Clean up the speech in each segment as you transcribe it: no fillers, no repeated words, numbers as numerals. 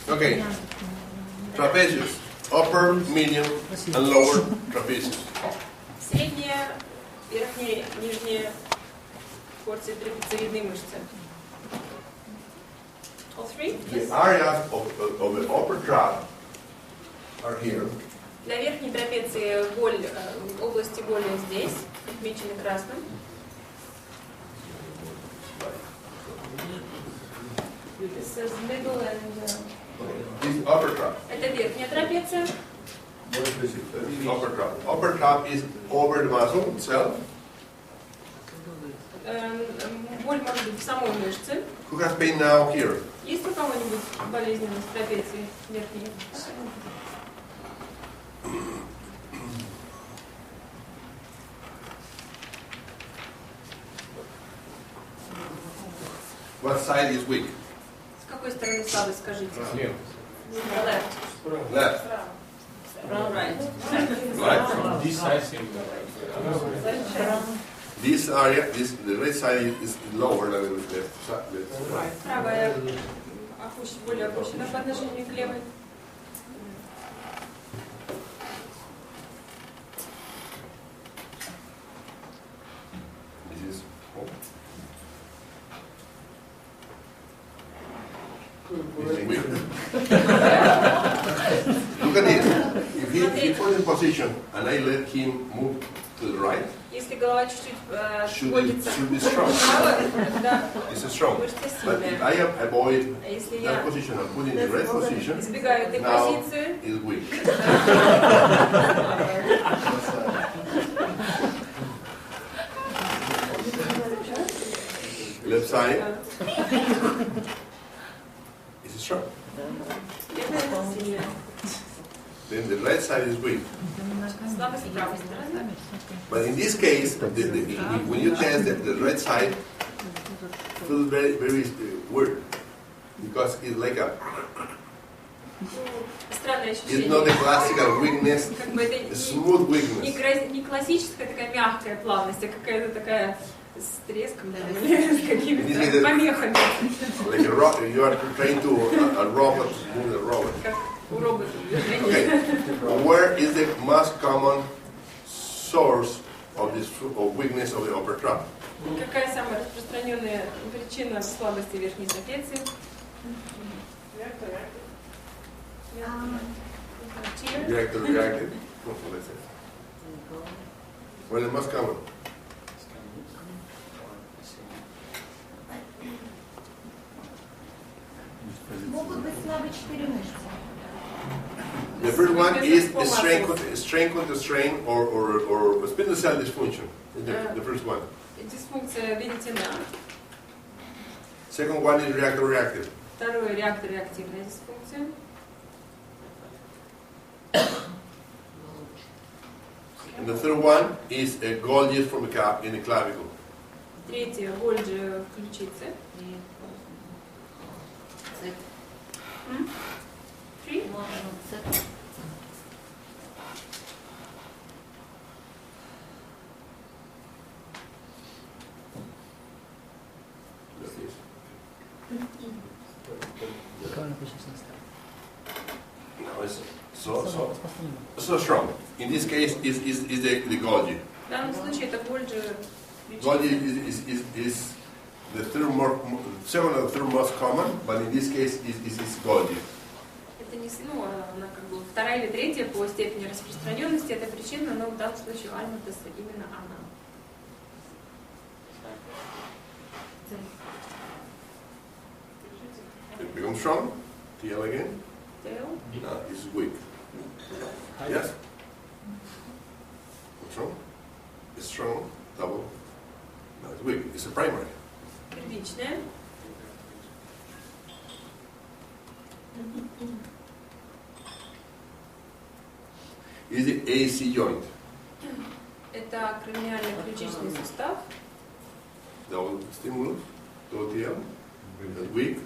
Okay. Trapezius. Upper, medium, and lower trapezius. Средняя, верхняя, нижняя порции трапециевидной мышцы. All three? The areas of the upper trap are here. Для верхней трапеции боль, области боли здесь, отмечены красным. This is middle and, This is upper trap. это верхняя трапеция. More specific. This is upper trap. Upper trap is over the muscle itself. Боль может быть в самой мышце. Who has pain now here? Есть у кого-нибудь болезненность трапеции верхней? What side is weak? С какой стороны слабость, скажите? Left. Left. Left. Right. Right. This side This area, the right side is lower than the left side. Правая более опущена по отношению к левой. This is weak. Look at this. If he put in position and I let him move to the right, Если голова чуть-чуть сводится should be strong. вправо, да, This is strong. мышца But if сильная. I avoid А если that я position and put in the right position, избегаю этой now позиции, is weak. Left side is strong. левая сильная. Then the right side is weak. Слабость правой стороны. But in this case, when you test the right side, feels very weird because it's like Странное it's ощущение. not a classical weakness, Как бы это a smooth weakness. не классическая такая мягкая плавность, а какая-то такая с треском, да, или с какими-то помехами. Like you are trying to a robot move the robot. Как у робота. Okay, where is the most common source of this of weakness of the upper trap? Какая самая распространенная причина слабости верхней трапеции? Reactive. What is the most common? Могут быть слабы 4 мышцы. The first one is strain contra strain or spindle cell dysfunction. The first one. Дисфункция веретена. Second one is reactive. Второе реактор-реактивная дисфункция. And the third one is a Golgi from in the clavicle. Третье Гольджи в ключице. Три? No, it's so strong. In this case, is the Golgi. В данном случае это Гольджи Golgi ключицы. is the second or third most common, but in this case is Golgi. Это не, она как бы вторая или третья по степени распространенности, это причина, но в данном случае альматес именно она. It becomes strong. TL again. Тейл. No, it's weak. Yes? Strong? It's strong. Double. No, it's weak. It's a primary. Первичная. Is the AC joint. Это краниальный ключичный сустав. Double stimulus. Double TL. Weak.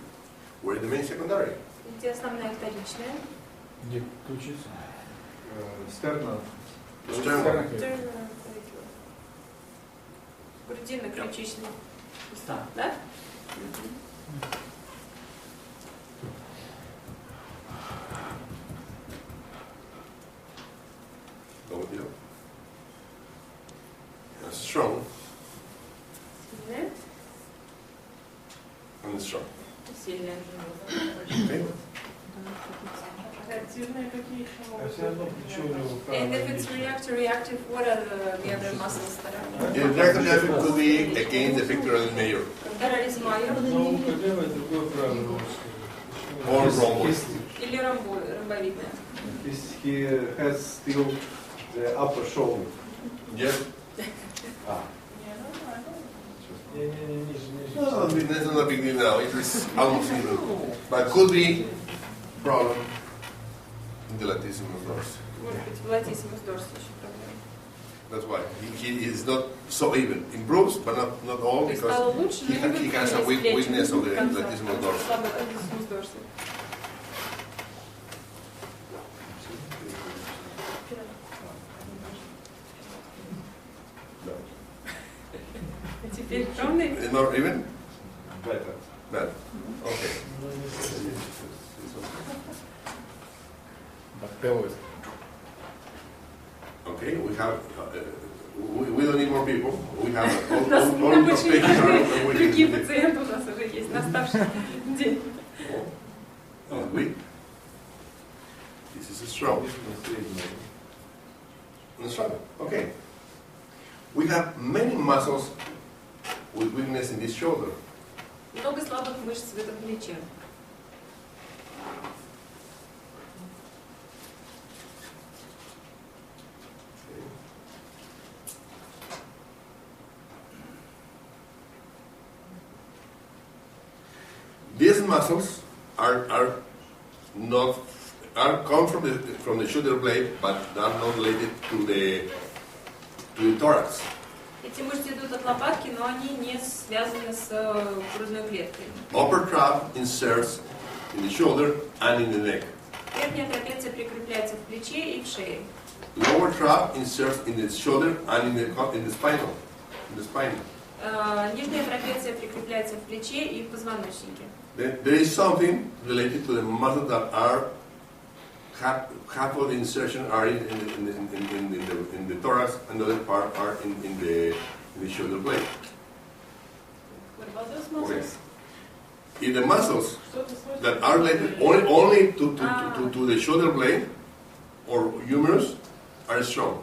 Where the main secondary? Где основная вторичная? Где ключица? Стерна. Sternum. Грудинно-ключичный. Да? Strong Сильная. and strong. Сильная. Okay? Активная какие еще А могут все равно быть? плечо у него And if it's правое. reactive, what are the other muscles that are? The reactive level could be against the pectoralis major Pectoralis major Одно ухо левое, другое правое. or rhomboid. или ромбовидная. He has still the upper shoulder. Yes? Не-не-не, ниже, ниже. No, that's not a big deal now. It is almost even. But could be problem in the latissimus dorsi. Может быть, в латиссимус дорси еще проблема. That's why he is not so even. Improves, but not all, То есть because стало лучше, но he has a weakness of the latissimus dorsi. Слабый латиссимус дорси. А теперь темный. Not even? Better. Bad. Okay. Pelvis. Okay, we have. We don't need more people. We have У нас all нам the очень patients are другие waiting. пациенты у нас уже есть на оставший день. Weak. This is strong. And strong. Okay. We have many muscles with weakness in this shoulder. Много слабых мышц в этом плече. These muscles are come from the shoulder blade, but are not related to the thorax. Эти мышцы идут от лопатки, но они не связаны с грудной клеткой. Upper trap inserts in the shoulder and in the neck. Верхняя трапеция прикрепляется в плече и в шее. Lower trap inserts in the shoulder and in the spine. Нижняя трапеция прикрепляется в плече и в позвоночнике. There is something related to the muscles that are half of the insertion are in the thorax, and the other part are in the shoulder blade. What about those muscles? If the muscles Что-то свойственно. that are related only to the shoulder blade or humerus are strong.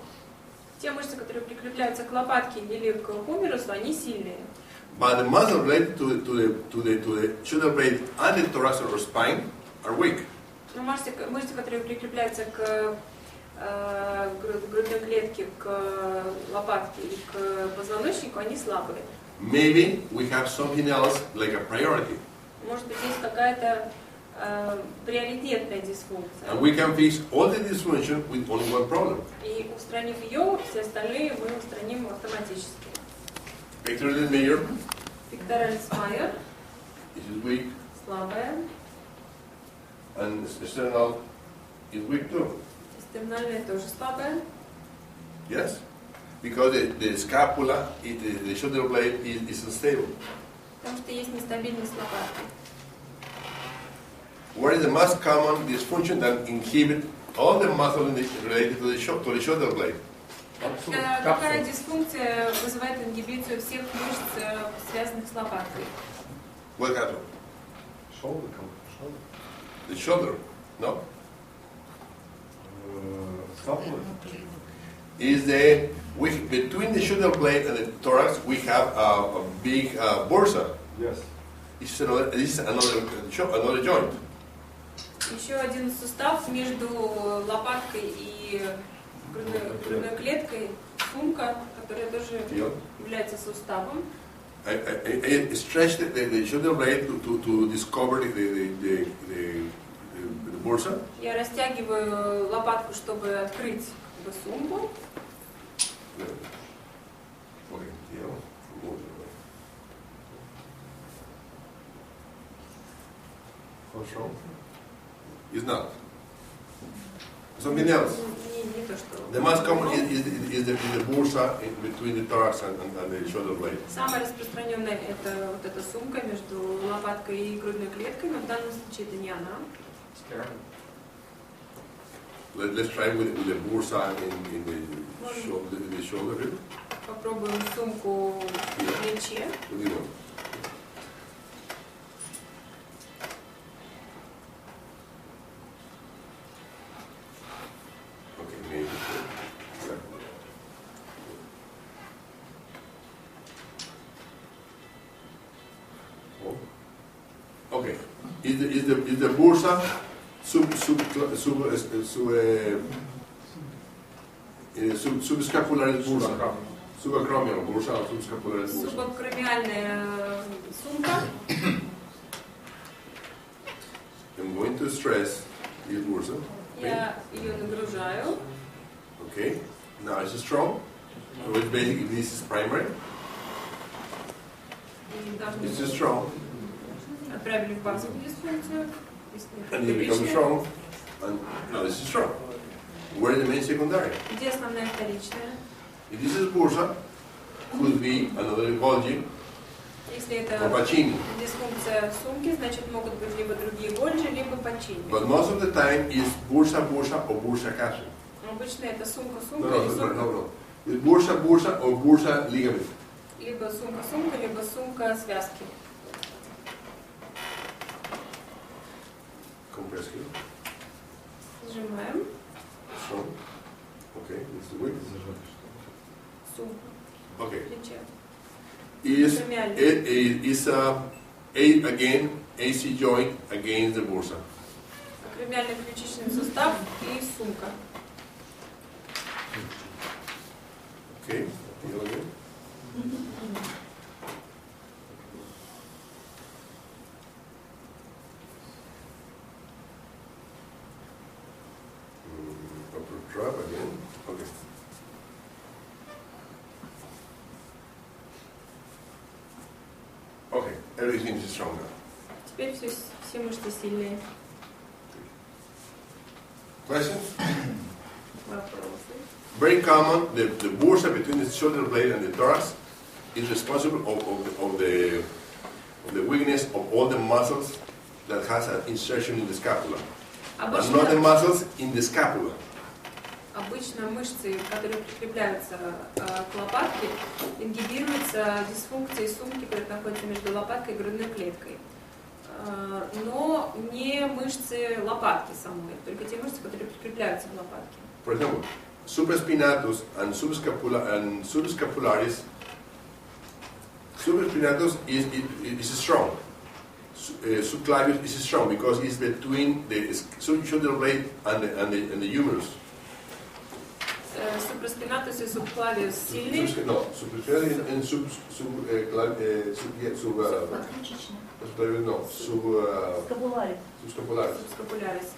Те мышцы, которые прикрепляются к лопатке или к хумерусу, они сильные. But the muscles related to the shoulder blade and the thorax or spine are weak. Но мышцы, которые прикрепляются к грудной клетке, к лопатке или к позвоночнику, они слабые. Maybe we have something else like a priority. Может быть, есть какая-то приоритетная дисфункция. And we can fix all the dysfunction with only one problem. И устранив ее, все остальные мы устраним автоматически. Pectoralis major Pectoralis major is weak, слабая, and sternal is weak too. стернальная тоже слабая, Yes? Because the scapula, the shoulder blade is unstable. потому что есть нестабильность лопатки. What is the most common dysfunction that inhibit all the muscle related to the shoulder blade? Какая дисфункция вызывает ингибицию всех мышц, связанных с лопаткой? What happened? Shoulder. The shoulder? No? Scapula. Is between the shoulder blade and the thorax we have a big bursa. Yes. This is another joint. Еще один сустав между лопаткой и грудной клеткой, сумка, которая тоже является суставом. I stretched the shoulder blade to discover the bursa. Я растягиваю лопатку, чтобы открыть сумку. Хорошо. Is not. Something else. Не то, что... The most common is the bursa in between the thorax and the shoulder blade. Самая распространенная это вот эта сумка между лопаткой и грудной клеткой, но в данном случае это не она. Let's try with the bursa in the shoulder here. Попробуем сумку в плече. What do you want? Okay, maybe. Okay. Is the bursa subscapularis bursa? Subacromial bursa or subscapularis bursa? Субакромиальная сумка. I'm going to stress this bursa. Я ее нагружаю. Okay. Now it's strong. So it's basically this is primary. И должны It's just strong. отправили в базовую дисфункцию. And it becomes strong. And now this is strong. Where is the main secondary? Где основная вторичная? If this is bursa, could be another Golgi Если or это Pacini. дисфункция сумки, значит могут быть либо другие гольджи, либо пачини. But most of the time is bursa or bursa capsule. Обычно это No, сумка-сумка no, или no, сумка. no. It's bursa or bursa ligament. Либо сумка-сумка, либо сумка-связки. Compress here. Сжимаем Strong. Okay, it's the width. сумку Okay. в плече. Is again AC joint against the bursa. Акромиальный ключичный сустав и сумка. Okay. Feel again. Upper trap again. Okay. Okay, everything is strong now. Теперь все мышцы сильные. Questions? Вопросы. Very common, the bursa between the shoulder blade and the thorax is responsible of the weakness of all the muscles that has an insertion in the scapula. But not the muscles in the scapula. Обычно мышцы, которые прикрепляются к лопатке, ингибируются дисфункцией сумки, которая находится между лопаткой и грудной клеткой. Но не мышцы лопатки самой, только те мышцы, которые прикрепляются к лопатке. For example, supraspinatus and subscapularis. Supraspinatus is strong. Subclavius is strong because it's between the shoulder blade and the humerus. Супраспинатус и субклавиус сильные. No, supraspinatus and Скапуларис. subscapularis. Субскапулярис.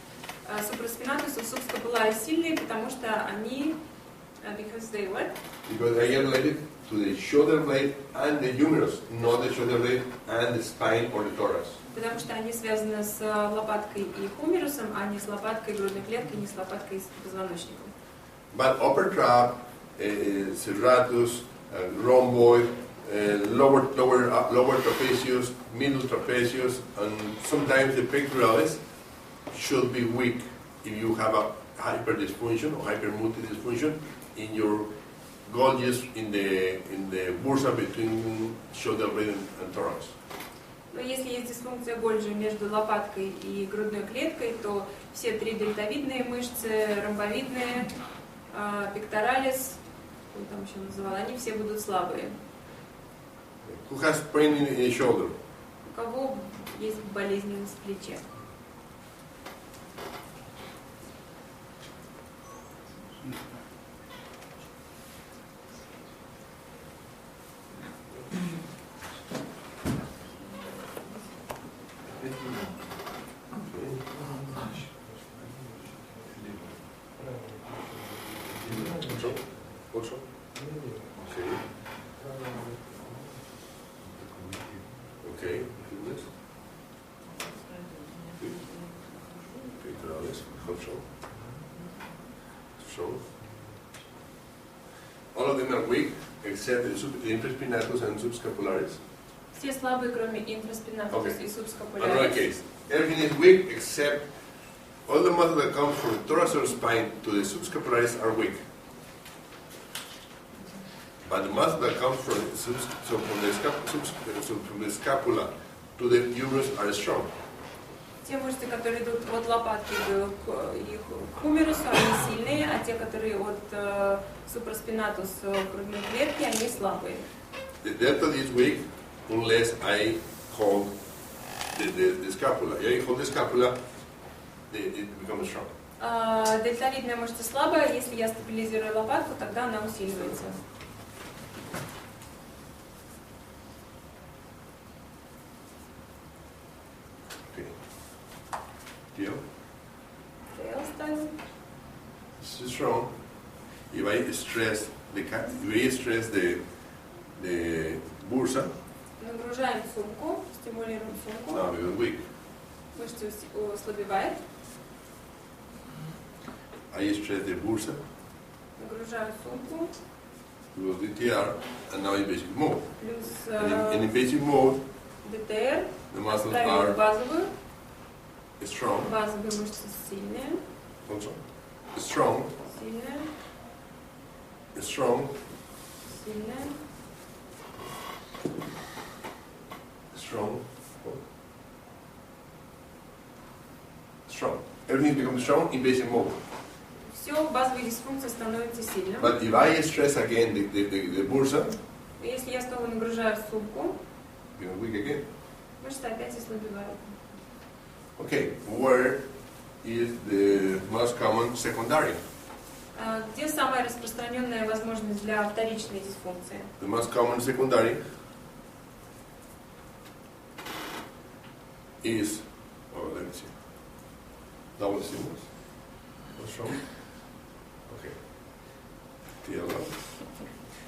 Супраспинатус и субскапулярис сильные, потому что они, because they what? Because they are related to the shoulder blade and the humerus, not the shoulder blade and the spine or the thorax. Потому что они связаны с лопаткой и хумерусом, а не с лопаткой и грудной клеткой, не с лопаткой и с позвоночником. But upper trap, serratus, rhomboid, lower trapezius, middle trapezius, and sometimes the pectoralis should be weak if you have a hyperdysfunction or hypermultidysfunction in your Golgi's in the bursa between shoulder blade and thorax. Но если есть дисфункция Гольджи между лопаткой и грудной клеткой, то все три дельтовидные мышцы, ромбовидные, пекторалис, кто там еще называл, они все будут слабые. Who has pain in the shoulder? У кого есть болезненность в плече? Also? Okay. Okay. Pectoralis, how so? So? all of them are weak except the infraspinatus and subscapularis. Все слабые, кроме инфраспинатус Okay. и Another субскапулярис. case. Everything is weak except all the muscles that come from the thorax or spine to the subscapularis are weak. But the muscles that come from the scapula to the humerus are strong. Те мышцы, которые идут от лопатки к хумерусу, они сильные, а те, которые от супраспинатус к грудной клетке, они слабые. The deltoid is weak unless I hold the scapula. If I hold the scapula, it becomes strong. Дельтовидная мышца слабая, если я стабилизирую лопатку, тогда она усиливается. Deal? Tail ставим. This is strong. If I stress the bursa, Нагружаем сумку, стимулируем сумку. now it is weak. Мышца ослабевает. I stress the bursa, Нагружаю сумку. because DTR, and now in basic mode. Плюс And in basic mode, ДТР. the muscles Ставим are базовую. strong. Базовые мышцы сильные. Also, strong, Сильная. strong, Сильная. strong, strong. Everything becomes strong in basic mode. Все, базовая дисфункция становится сильным. But if I stress again the bursa, Если я снова нагружаю сумку, becomes weak again. мышцы опять ослабевают. Okay, where is the most common secondary? Где самая распространенная возможность для вторичной дисфункции? The most common secondary is, let me see, double stimulus. What's wrong? Okay. TLL.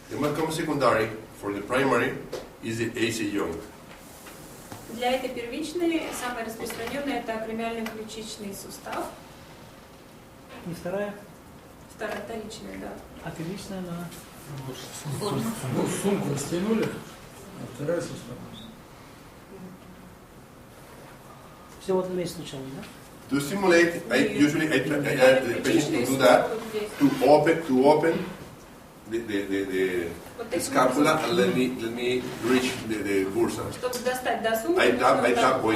The most common secondary for the primary is the AC joint. Для этой первичной самая распространенная это акромиально-ключичный сустав. И вторая, Вторичная, да. а первичная, да. Ну, сумку стянули, а вторая сустав. Все в этом месте случайно, да? To stimulate, I the patient to do that, to open the scapula and let me reach the bursa. Чтобы достать до сумки, I tap, we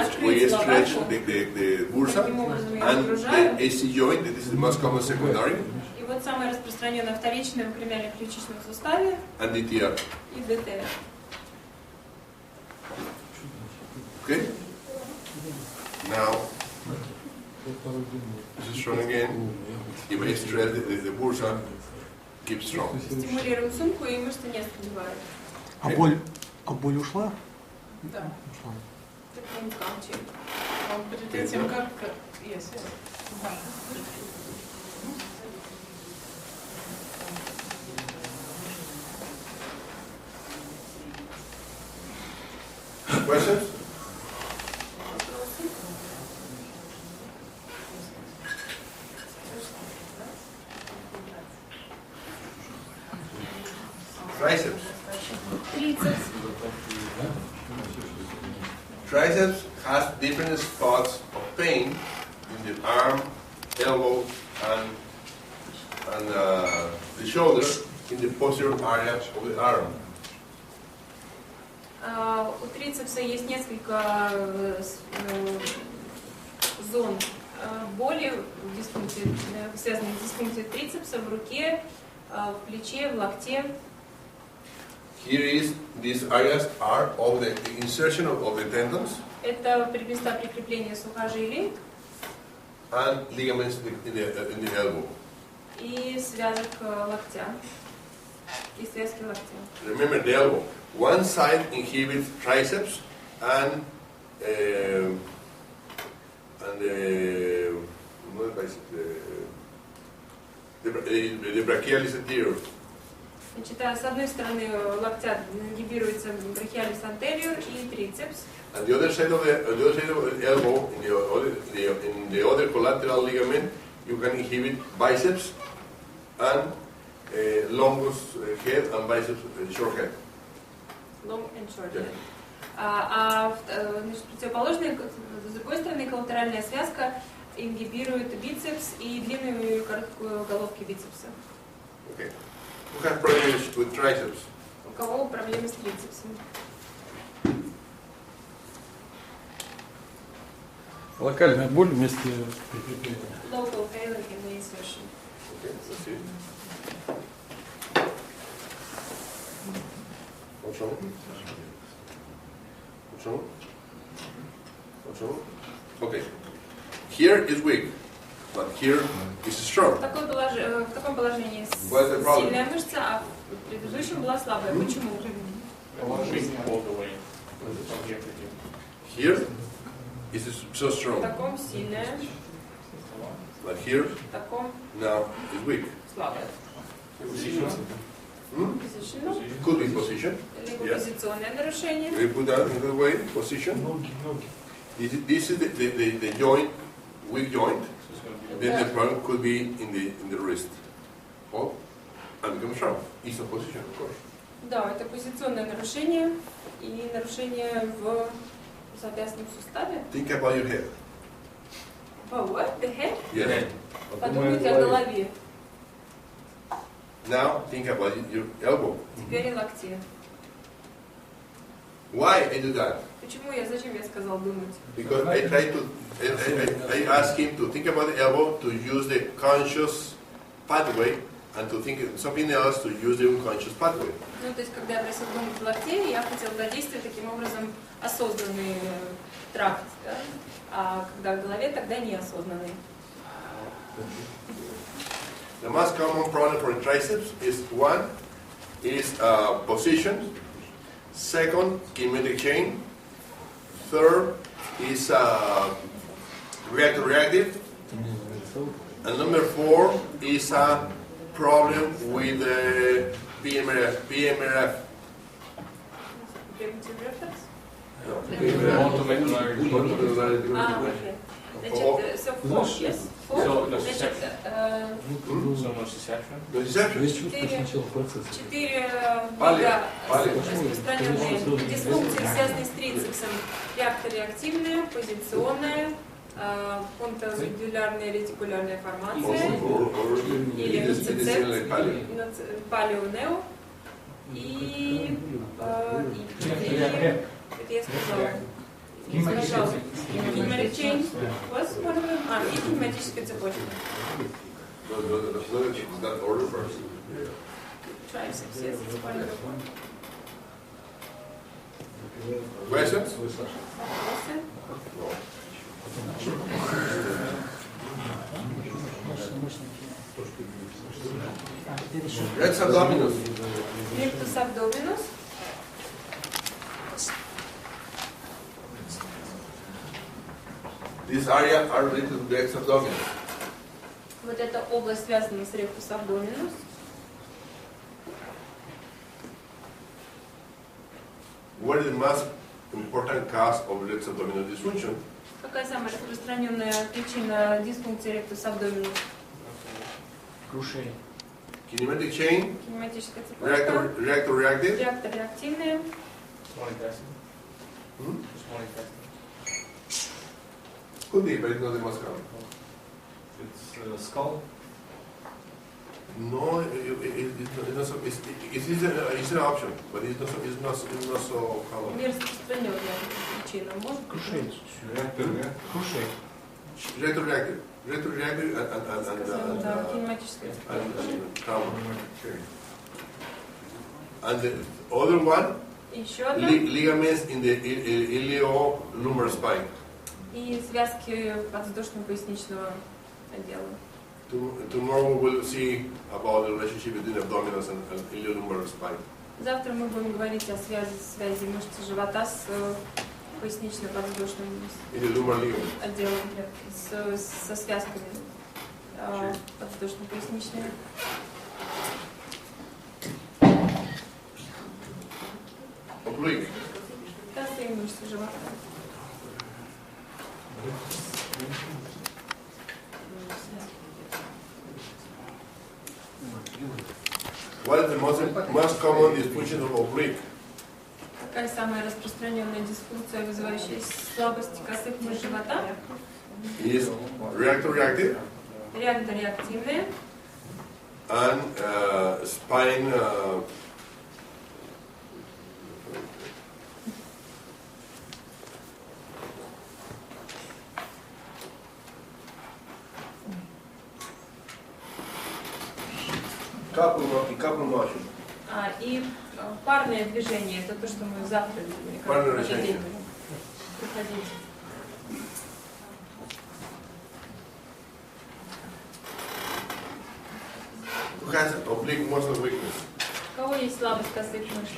stretch the bursa and the AC joint, this is the most common secondary, И вот самая распространенная вторичная в акромиально-ключичном суставе and DTR. и ДТР. Okay? Now, this is strong again. If I stretch the bursa, keep strong. Стимулируем сумку, и мышцы не ослабевают. А боль ушла? Да. Ушла. Так не скачем. Перед этим как... Yes, yes. Questions? Triceps. Трицепс. Triceps has different spots of pain in the arm, elbow, and the shoulder in the posterior area of the arm. У трицепса есть несколько зон боли, связанных с дисфункцией трицепса в руке, в плече, в локте. Here is these areas are of the insertion of the tendons Это места прикрепления сухожилий and ligaments in the elbow. и связок локтя, и связки локтя. Remember the elbow. One side inhibits triceps and the brachialis anterior. Значит, с одной стороны локтя ингибируется брахиалис антериор и трицепс, And the other side of the elbow, in the other collateral ligament, you can inhibit biceps and longest head and biceps short head. Long and short. Yeah. Значит, противоположная, с другой стороны, коллатеральная связка ингибирует бицепс и длинную и короткую головки бицепса. Okay. Who has problems with triceps? У кого проблемы с трицепсом? Локальная боль вместе прикрепления. Local failure in the insertion. Okay, let's see. What's wrong? What's wrong? What's wrong? Okay. Here is weak, but here is strong. В таком положении What's the problem? сильная мышца, а в предыдущем была слабая. Почему? Here is so В strong, таком сильная, but here в таком now is weak. слабая. Hmm? Positional, Could be position. либо Yes. позиционное нарушение. We put that in the way, position. This is the joint, weak joint. Then the problem could be in the wrist. Hold and become strong. It's a position, of course. Да, это позиционное нарушение и нарушение в запястном суставе. Think about your head. Oh, what? The head? Yes. Подумайте о голове. Now think about your elbow. Теперь о локте. Why I do that? Зачем я сказал думать? Because I try to, I ask him to think about the elbow, to use the conscious pathway, and to think of something else to use the unconscious pathway. Ну, то есть, когда я просил думать о локте, я хотел задействовать таким образом осознанный тракт, да? А когда в голове, тогда неосознанный. The most common problem for triceps is one is position, second kinetic chain, third is reactive, and number 4 is a problem with PMRF. Primitive reflex? No. Окей. Значит, so four, yes. Four. Значит, No deception. Есть чувство сначала процесса. 4 Палия. распространенные дисфункции, связанные с трицепсом. Реактор-реактивная, позиционная, понтовендулярная ретикулярная формация, или ноцицепт, палеонео, и это я сказала. Кинематическая цепочка. That order first. Triceps, yes, it's one of them. Questions? Вопросы? Rex abdominis. Rectus abdominus. This area are related to the rex abdominis. Вот эта область связана с rectus abdominus. What is the most important cause of rex abdominal dysfunction? Какая самая распространенная причина дисфункции rectus abdominus? Крушение. Kinematic chain, Кинематическая цепочка. reactive. Реактор-реактивная. Hmm? Could be, but it's not the most common. It's skull. No, it's not so. It's an option, but it's not so common. Не распространенная причина. Может быть? Крушение. Reactive Сказала, да, кинематическая цепочка. and trauma. And the other one, Еще одна. ligaments in the iliolumbar spine. И связки подвздошно-поясничного отдела. Tomorrow we will see about the relationship between abdominals and iliolumbar spine. Завтра мы будем говорить о связи мышцы живота с пояснично-подвздошным Iliolumbar ligament. отделом, со связками подвздошно-поясничными. Oblique. Тазовые мышцы живота. What is the most common dysfunction of oblique? Какая самая распространенная дисфункция, вызывающая слабость косых мышц живота? Is reactor-reactive Реактор-реактивная and spine couple motion. и парное движение, это то, что мы завтра видели. Парное движение. Приходите. Who has oblique muscle weakness? У кого есть слабость косых мышц?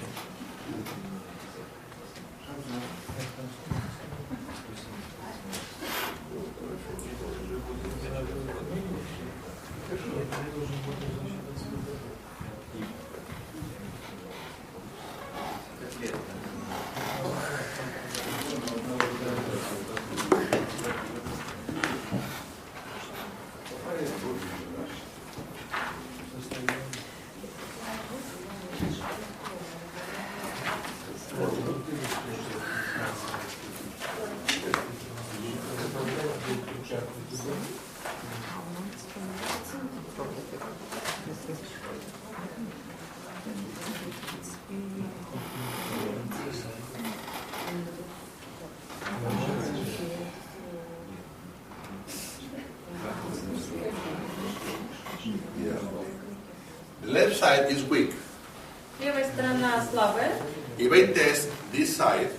The left side is weak. Левая сторона слабая. If I test this side,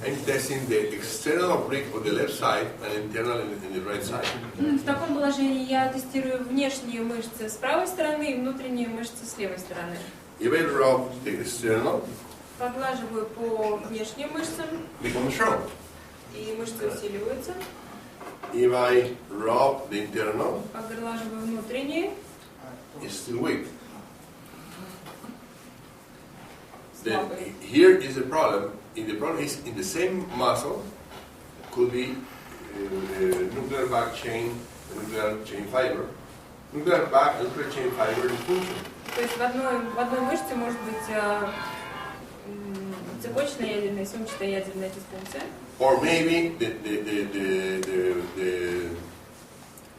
I'm testing the external oblique of the left side and internal in the right side. В таком положении я тестирую внешние мышцы с правой стороны и внутренние мышцы с левой стороны. If I rub the external, Поглаживаю по внешним мышцам, become strong. и мышцы усиливаются. If I rub the internal, Поглаживаю внутренние. it's still weak. Then Слабые. here is the problem. The problem is in the same muscle could be nuclear back chain, nuclear chain fiber, nuclear back, nuclear chain fiber dysfunction. То есть в одной мышце может быть цепочная ядерная и сумчатая ядерная дисфункция. Or maybe the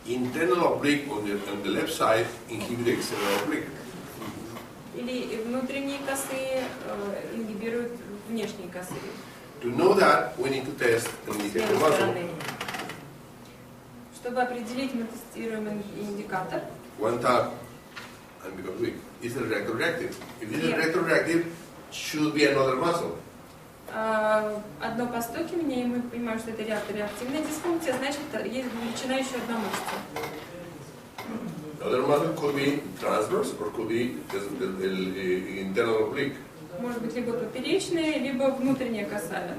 internal oblique on the left side inhibit the external oblique. Или внутренние косые ингибируют внешние косые. To know that, we need to test an С indicator левой muscle. стороны. Чтобы определить, мы тестируем индикатор. One tap and becomes weak. Is it reactor-reactive? If this is reactor-reactive, should be another muscle. Одно постукивание, и мы понимаем, что это реактор-реактивная дисфункция, значит, есть увеличена еще одна мышца. Other muscle could be transverse or could be the internal oblique. Может быть, либо поперечная, либо внутренняя косая.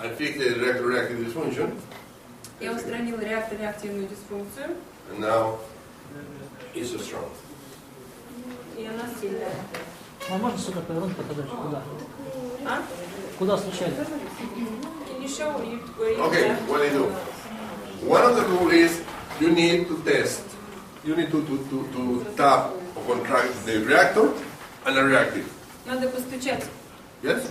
I fix the reactor-reactive dysfunction, Я устранила реактор-реактивную дисфункцию, and now it's so strong. и она сильная. А можно сюда повернуть, показать, куда? А? Куда случайно? Can you show Okay, what I do? One of the rules is you need to test. You need to tap or contract the reactor and the reactive. Надо постучать. Yes?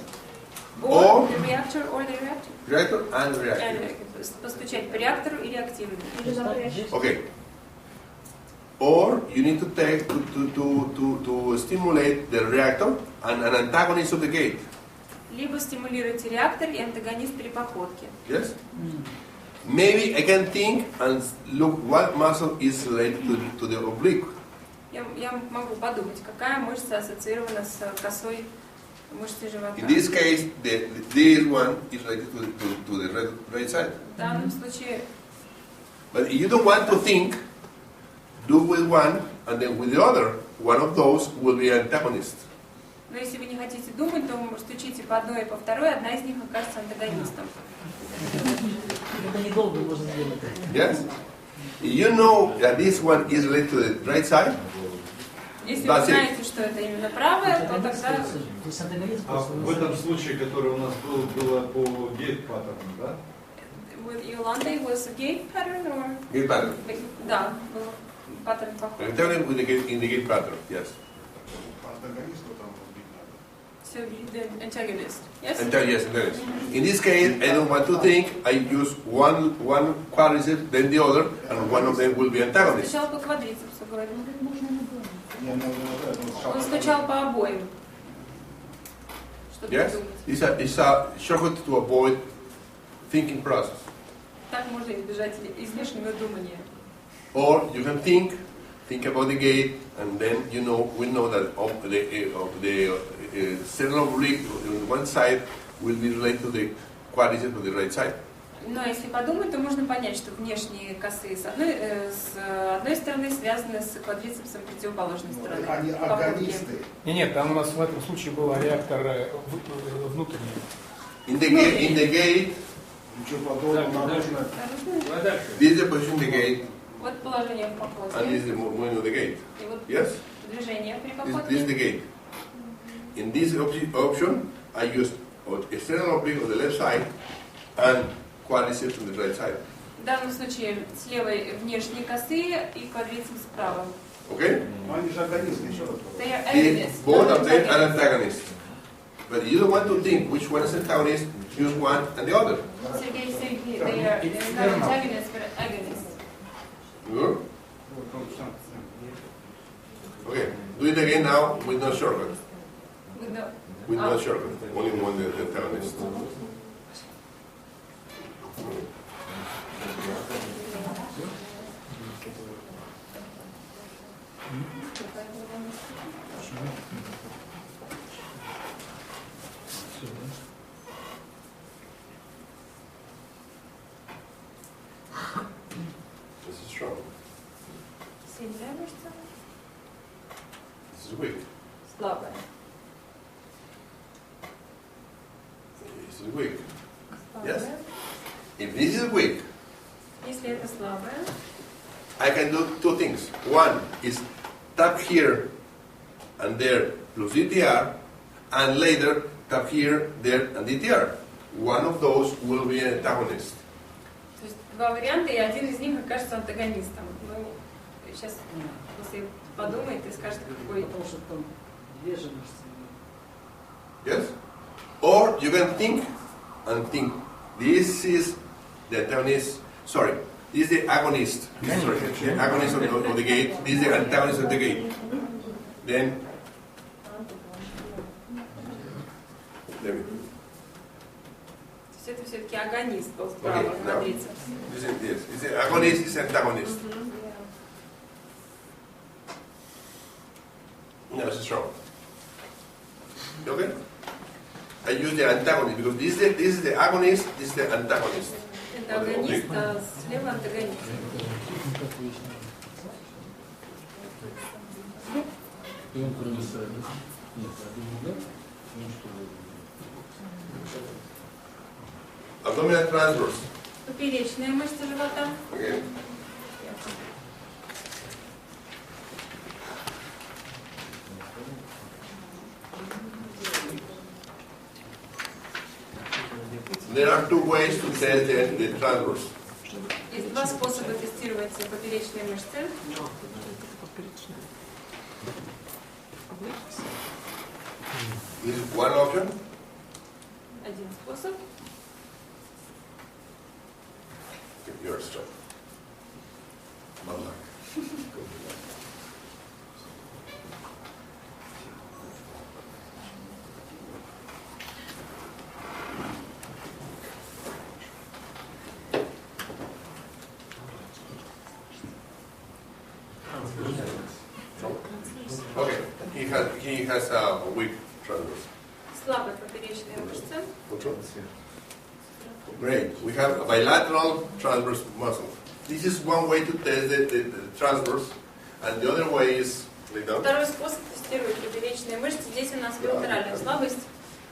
Or the reactor, or the reactor. Reactor and reactive. Постучать по реактору и реактивному. Или напрячь. Okay. Or you need to take to stimulate the reactor and an antagonist of the gate. Либо стимулируйте реактор и антагонист при походке. Yes? Maybe I can think and look what muscle is related to the oblique. Я могу подумать, какая мышца ассоциирована с косой мышцей живота. In this case, this one is related to the right side. В данном случае, But if you don't want to think, do with one and then with the other. One of those will be antagonist. но если вы не хотите думать, то стучите по одной и по второй, одна из них окажется антагонистом. Это недолго можно сделать. Yes? You know that this one is related to the right side. Если вы знаете, что это именно правое, то тогда Здесь антагонист А в этом случае, который у нас был, было по гейт-паттерну, да? with Yolanda was a gate pattern or? Gate pattern. Да, был паттерн похож. I'm telling you with the gate, in the gate pattern, yes. So the antagonist. Yes? Yes, antagonist. In this case, I don't want to think, I use one quadriceps, then the other, and one of them will be antagonist. Сначала по квадрицепсу говорил. Он стучал по обоим. Чтобы Yes? думать. It's a shortcut to avoid thinking process. Так можно избежать излишнего думания. Or you can think about the gate, and then we know that of the center of rig on one side will be related to the quadriceps on the right side. Но если подумать, то можно понять, что внешние косые с одной стороны связаны с квадрицепсом противоположной стороны. Они агонисты. Нет, там у нас в этом случае был реактор внутренний. In the gate, Ничего подобного. this is the position of the gate, Вот положение в and походке. this is the movement of the gate. И вот Yes? движение при This is the походке. gate. In this option, I use external oblique on the left side and quadriceps on the right side. В данном случае с левой внешние косые и квадрицепс справа. Okay? Они же агонисты, еще раз. They are agonists, Both not of them are antagonists. antagonists. But you don't want to think which one is antagonist, use one and the other. Сергей said they are not antagonists, but agonists. Sure? Okay, do it again now with no shortcut. With the- With no shortcut. Only one antagonist. This is strong. Сильная мышца, This is weak. слабая. This is weak. Yes. Слабая. If this is weak, Если это слабая, I can do two things. One is tap here and there plus DTR, and later tap here, there, and DTR. One of those will be an antagonist. то есть два варианта, и один из них окажется антагонистом. Ну, сейчас, если подумает и скажет, какой. Потому что там две же мышцы. Yes? Or you can think and think, this is the antagonist, sorry, this is the agonist. This is, sorry, the agonist of the gate, this is the antagonist of the gate. Then, let me. То есть это все-таки агонист был справа, Okay, now, квадрицепс. this is this. It's the agonist, it's antagonist. No, it's strong. Okay? I use the antagonist because this is the agonist, this is the antagonist. Это агонист, а слева антагонист. Abdominal transverse. Поперечная мышца живота. Okay? There are two ways to test the transverse. Есть два способа тестировать поперечные мышцы. This is one option. Один способ. You're strong. Bad luck. Okay, he has a weak transverse. Слабая поперечная мышца. Which one? Great. We have a bilateral transverse muscle. This is one way to test the transverse, and the other way is like that. Второй способ тестировать поперечные мышцы. Здесь у нас биlaterальная слабость.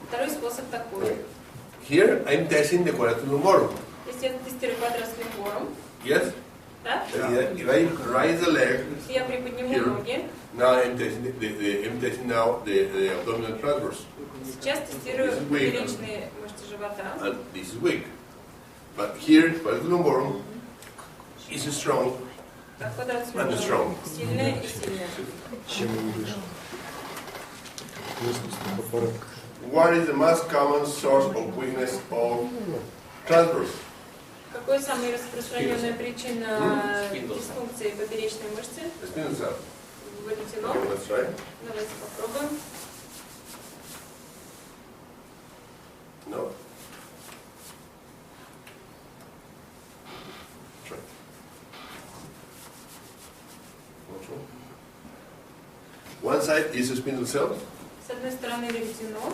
Второй способ такой. Here I'm testing the quadratus lumborum. Если я тестирую квадрат lumborum, Yes? да? If I raise the leg, Если я приподниму Here. ноги, now I'm testing the abdominal transverse. сейчас тестирую This is weak. поперечные мышцы живота. And this is weak. But here, quadratus lumborum is strong А квадрат and strong. сильная и сильная. Чем он выше? What is the most common source of weakness of transverse? Какой самая распространенная причина дисфункции поперечной мышцы? The spinal cell. Веретено. Okay, let's try. Давайте попробуем. No. Try. Not sure. One side is a spindle cell, С одной стороны веретено,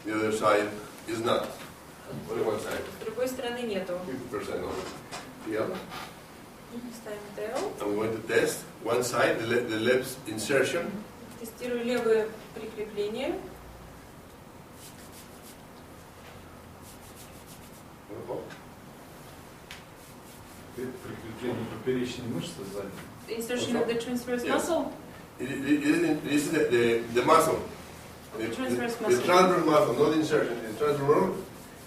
the other side is not. Only one side. с другой стороны нету. 50% of it. Yeah. Ставим tail. I'm going to test one side, the left insertion. Тестирую левое прикрепление. Прикрепление поперечной мышцы сзади. Insertion of the transverse Yes. muscle. This is the muscle. The transverse The muscle. transverse muscle, not the insertion. The transverse muscle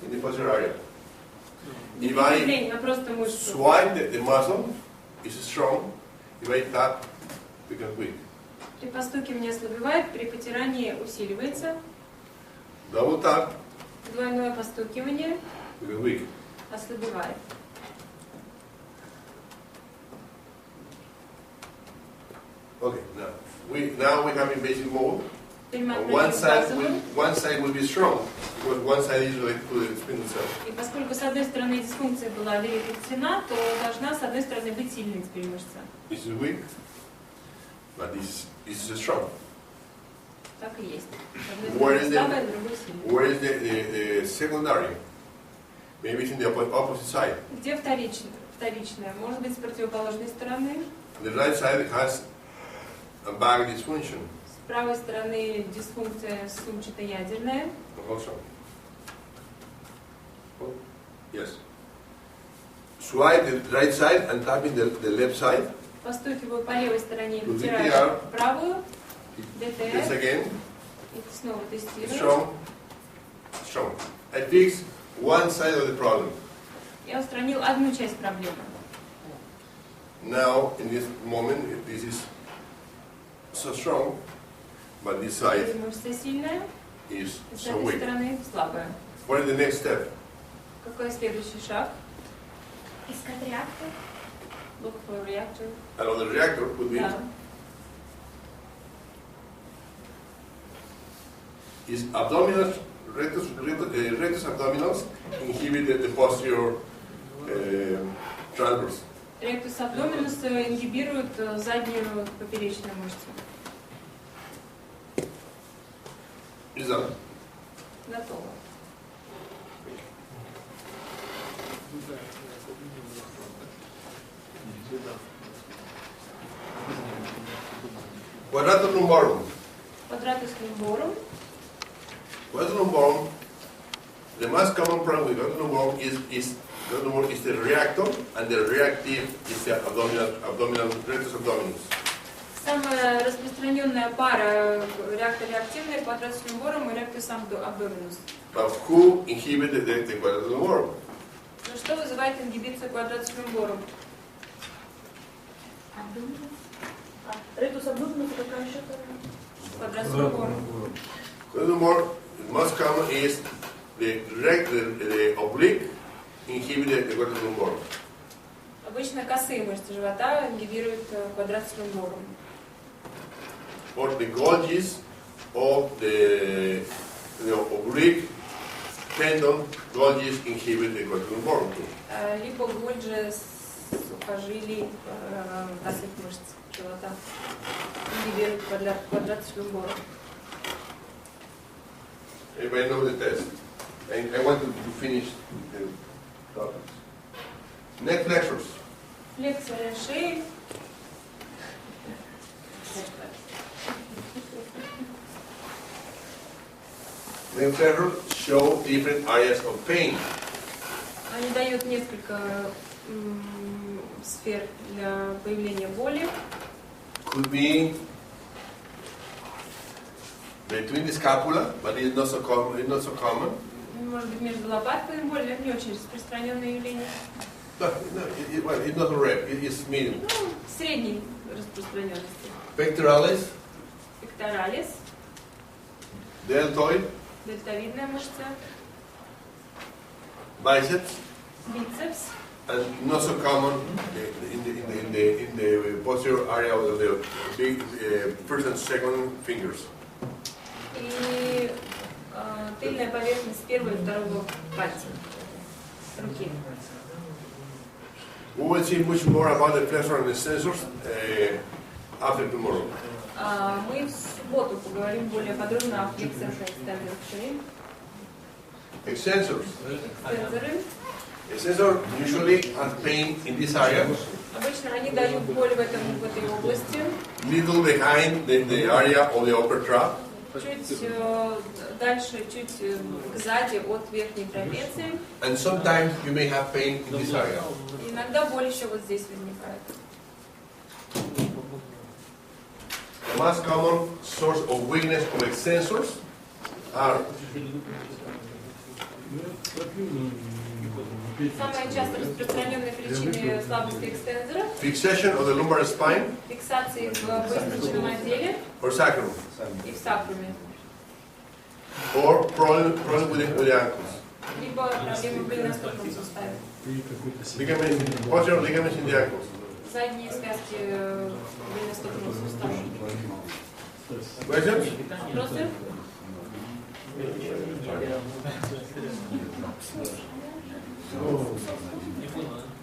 in the posterior area. If I Прикрепление, а просто мышцу. swipe the muscle, it's strong. If I tap, becomes weak. При постукивании ослабевает, при потирании усиливается. Double tap, Двойное постукивание becomes weak. ослабевает. Okay, now we have in basic mode. Теперь мы One отправим side базовую. will be strong because one side is related to the spindle cell. И поскольку с одной стороны дисфункция была перекреплена, то должна с одной стороны быть сильной теперь мышца. This is weak, but this is strong. Так и есть. С Where одной is стороны the- слабая, с другой сильная. Where is the secondary? Maybe it's in the opposite side. Где вторичная? Может быть, с противоположной стороны. The right side has a back dysfunction С правой стороны дисфункция сумчато-ядерная. also. Yes. Swipe the right side and tapping the left side. Постукиваю по левой стороне и Тут вытираю DTR. правую. This ДТР. again, И снова тестирую. strong, strong. I fix one side of the problem. Я устранил одну часть проблемы. Now, in this moment, this is so strong, but this side Эта мышца сильная, is и с so этой weak. стороны слабая. What is the next step? Какой следующий шаг? Искать реактор. Look for reactor. Another reactor could be Да. is abdominals, rectus abdominals inhibit the posterior transverse. Ректус абдоминус ингибирует заднюю поперечную мышцу. Is that? Готово. Quadratus lumborum. Quadratus lumborum. Quadratus lumborum, the most common problem with quadratus lumborum is the reactor, and the reactive is the abdominal rectus abdominis. Самая распространенная пара реактор-реактивная quadratus lumborum и rectus abdominus. But who inhibited the quadratus lumborum? Но что вызывает ингибицию quadratus lumborum? Ретус абдоминус, какая еще Quadratus lumborum. Quadratus lumborum, the most common is the oblique inhibited the quadratus lumborum. Обычно косые мышцы живота ингибируют quadratus lumborum. Or the Golgis of the oblique tendon, Golgis inhibit the quadratus lumborum too. Либо Гольджи сухожилий косых мышц живота ингибируют quadratus lumborum. Everybody knows the test. I want to finish the topics. Neck flexors. Флексоры шеи. Neck flexors show different areas of pain. Они дают несколько сфер для появления боли. Could be between the scapula, but it's not so common. может быть, между лопатками более не очень распространенное явление. Well, it's not red, it's medium. Ну, средней распространенности. Pectoralis, Пекторалис, deltoid, дельтовидная мышца, biceps, бицепс, and not so common in the posterior area of the big first and second fingers. и тыльная поверхность первого и второго пальца руки. We will see much more about the flexors and the extensors after tomorrow. Мы в субботу поговорим более подробно о флексорах и экстенсорах шеи. Extensors. Экстенсоры. Extensors usually have pain in this area, Обычно они дают боль в этой области, little behind the area of the upper trap, чуть дальше, чуть сзади от верхней трапеции. and sometimes you may have pain in this area. И иногда боль еще вот здесь возникает. The most common source of weakness of extensors are Самая часто распространенная причина слабости экстенсора – fixation of the lumbar spine фиксации в поясничном отделе or sacrum, и в сакруме, or problem with the ankles. либо проблемы в голеностопном суставе. Posterior ligaments in the ankles. Задние связки голеностопного сустава. Questions? Вопросы?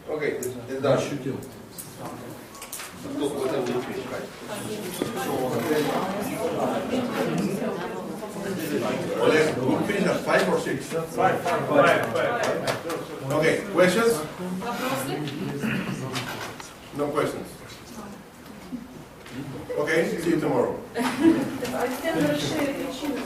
Okay, it's done. Oleg, we'll finish at 5 or 6? 5. Okay, questions? Вопросы? No questions. Okay, see you tomorrow. Экстенсоры шеи причина.